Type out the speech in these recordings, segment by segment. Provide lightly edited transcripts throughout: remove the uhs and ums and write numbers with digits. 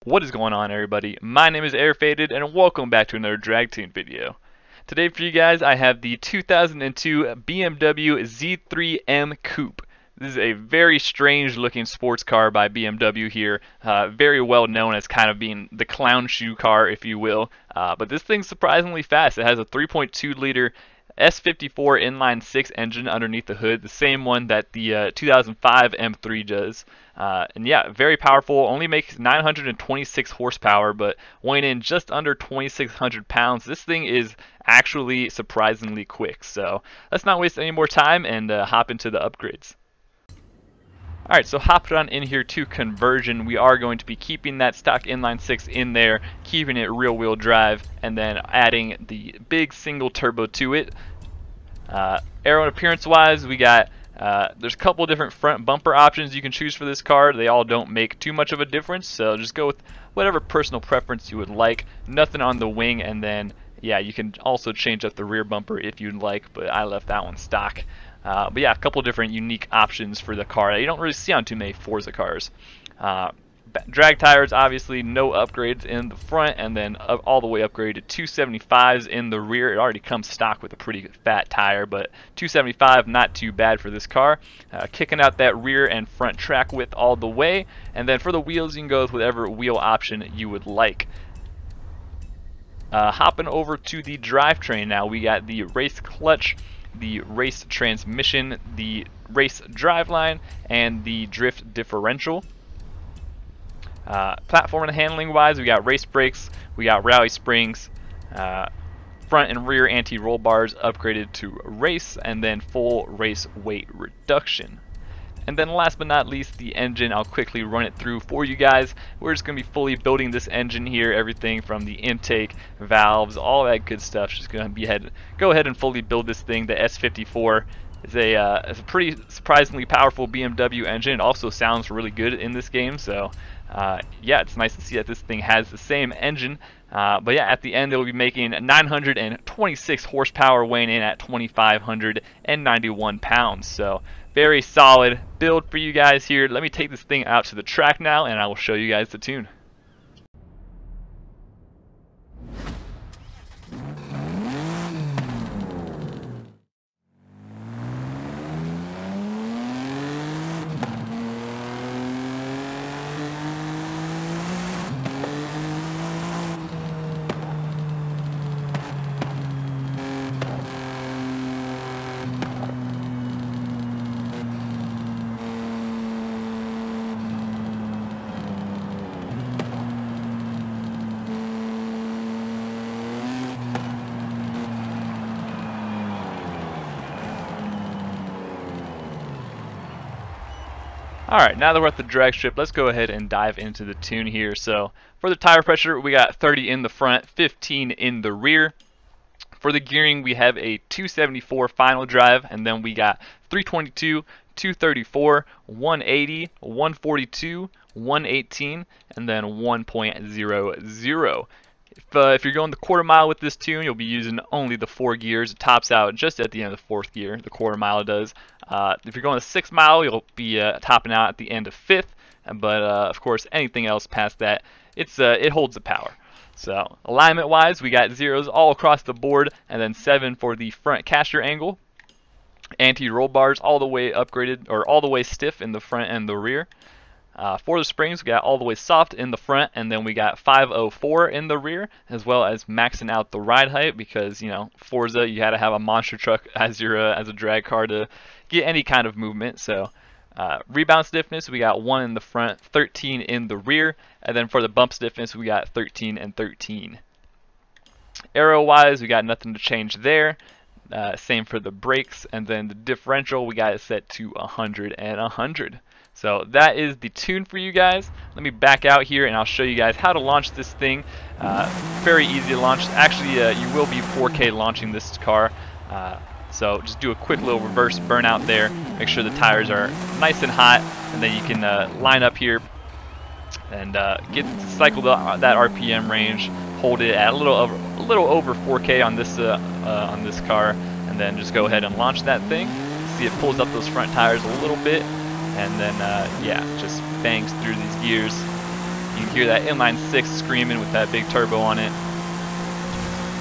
What is going on, everybody? My name is Airfaded and welcome back to another drag tune video. Today for you guys I have the 2002 BMW Z3M Coupe. This is a very strange looking sports car by BMW here, very well known as kind of being the clown shoe car, if you will, but this thing's surprisingly fast. It has a 3.2 liter S54 inline 6 engine underneath the hood, the same one that the 2005 M3 does. And yeah, very powerful, only makes 926 horsepower, but weighing in just under 2,600 pounds. This thing is actually surprisingly quick. So let's not waste any more time and hop into the upgrades. Alright, so hopping on in here to conversion, we are going to be keeping that stock inline 6 in there, keeping it rear wheel drive, and then adding the big single turbo to it. Aero and appearance wise, we got there's a couple different front bumper options you can choose for this car. They all don't make too much of a difference, so just go with whatever personal preference you would like. Nothing on the wing, and then yeah, you can also change up the rear bumper if you'd like, but I left that one stock. But yeah, a couple different unique options for the car that you don't really see on too many Forza cars. Drag tires, obviously no upgrades in the front, and then all the way upgraded to 275s in the rear. It already comes stock with a pretty fat tire, but 275 not too bad for this car. Kicking out that rear and front track width all the way, and then for the wheels you can go with whatever wheel option you would like. Hopping over to the drivetrain now, we got the race clutch, the race transmission, the race driveline, and the drift differential. Platform and handling wise, we got race brakes, we got rally springs, front and rear anti-roll bars upgraded to race, and then full race weight reduction. And then last but not least, the engine. I'll quickly run it through for you guys. We're just going to be fully building this engine here, everything from the intake, valves, all that good stuff. Just going to go ahead and fully build this thing. The S54 is a pretty surprisingly powerful BMW engine. It also sounds really good in this game, so yeah, it's nice to see that this thing has the same engine. But yeah, at the end it will be making 926 horsepower, weighing in at 2,591 pounds. So very solid build for you guys here. Let me take this thing out to the track now and I will show you guys the tune. Alright, now that we're at the drag strip, let's go ahead and dive into the tune here. So for the tire pressure, we got 30 in the front, 15 in the rear. For the gearing, we have a 274 final drive, and then we got 322, 234, 180, 142, 118, and then 1.00. If you're going the quarter mile with this tune, you'll be using only the 4 gears. It tops out just at the end of the 4th gear, the quarter mile does. If you're going the 6th mile, you'll be topping out at the end of 5th. But of course, anything else past that, it holds the power. So alignment wise, we got zeros all across the board, and then 7 for the front caster angle. Anti-roll bars all the way upgraded, or all the way stiff in the front and the rear. For the springs, we got all the way soft in the front, and then we got 504 in the rear, as well as maxing out the ride height, because you know, Forza, you had to have a monster truck as a drag car to get any kind of movement. So rebound stiffness, we got 1 in the front, 13 in the rear, and then for the bump stiffness, we got 13 and 13. Aero wise, we got nothing to change there. Same for the brakes, and then the differential, we got it set to 100 and 100. So that is the tune for you guys. Let me back out here and I'll show you guys how to launch this thing. Very easy to launch. Actually, you will be 4K launching this car. So just do a quick little reverse burnout there. Make sure the tires are nice and hot, and then you can line up here and cycle that RPM range. Hold it at a little over 4K on this car, and then just go ahead and launch that thing. See, it pulls up those front tires a little bit. And then, yeah, just bangs through these gears. You can hear that inline 6 screaming with that big turbo on it.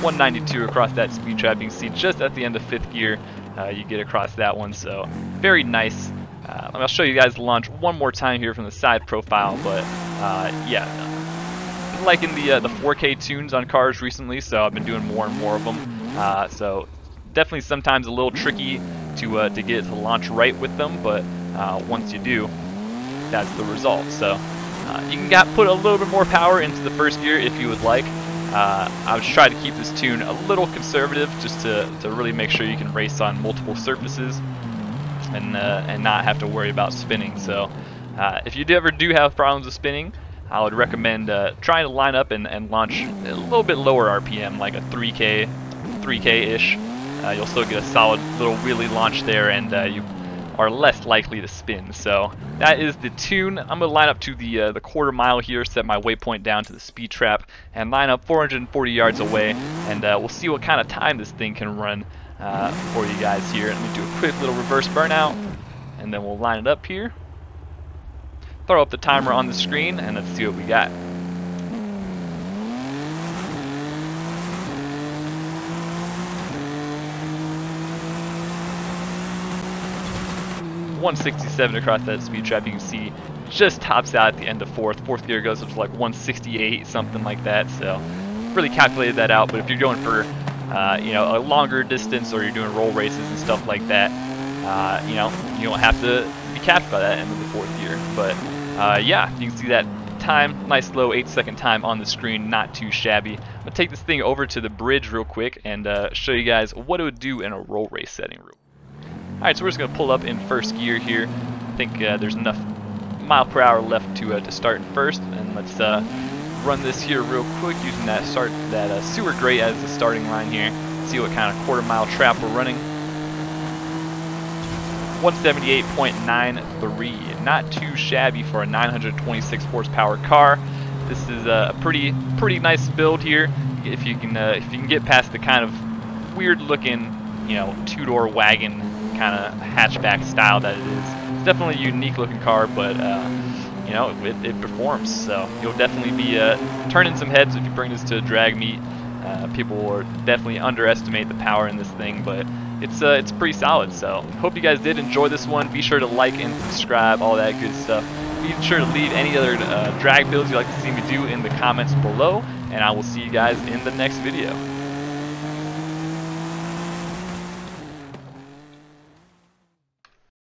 192 across that speed trap. You can see just at the end of 5th gear, you get across that one. So very nice. I'll show you guys the launch one more time here from the side profile, but yeah, liking the 4K tunes on cars recently, so I've been doing more and more of them. So definitely sometimes a little tricky to get it to launch right with them, but once you do, that's the result. So you can put a little bit more power into the 1st gear if you would like. I would try to keep this tune a little conservative, just to really make sure you can race on multiple surfaces and not have to worry about spinning. So if you ever do have problems with spinning, I would recommend trying to line up and launch a little bit lower RPM, like a 3K-ish. You'll still get a solid little wheelie launch there, and you are less likely to spin. So that is the tune. I'm going to line up to the quarter mile here, set my waypoint down to the speed trap, and line up 440 yards away, and we'll see what kind of time this thing can run for you guys here. Let me do a quick little reverse burnout, and then we'll line it up here. Throw up the timer on the screen, and let's see what we got. .167 across that speed trap. You can see just tops out at the end of 4th. 4th gear goes up to like 168, something like that. So really calculated that out. But if you're going for you know, a longer distance, or you're doing roll races and stuff like that, you know, you don't have to be capped by that end of the 4th gear. But yeah, you can see that time, nice low 8-second time on the screen, not too shabby. I'm gonna take this thing over to the bridge real quick and show you guys what it would do in a roll race setting. Alright, so we're just gonna pull up in 1st gear here. I think there's enough mile per hour left to start in 1st, and let's run this here real quick using that sewer grate as the starting line here. See what kind of quarter mile trap we're running. 178.93, not too shabby for a 926 horsepower car. This is a pretty nice build here. If you can get past the kind of weird looking, you know, 2-door wagon kind of hatchback style that it is. It's definitely a unique looking car, but you know, it performs. So you'll definitely be turning some heads if you bring this to a drag meet. People will definitely underestimate the power in this thing, but it's pretty solid. So hope you guys did enjoy this one. Be sure to like and subscribe, all that good stuff. Be sure to leave any other drag builds you'd like to see me do in the comments below, and I will see you guys in the next video.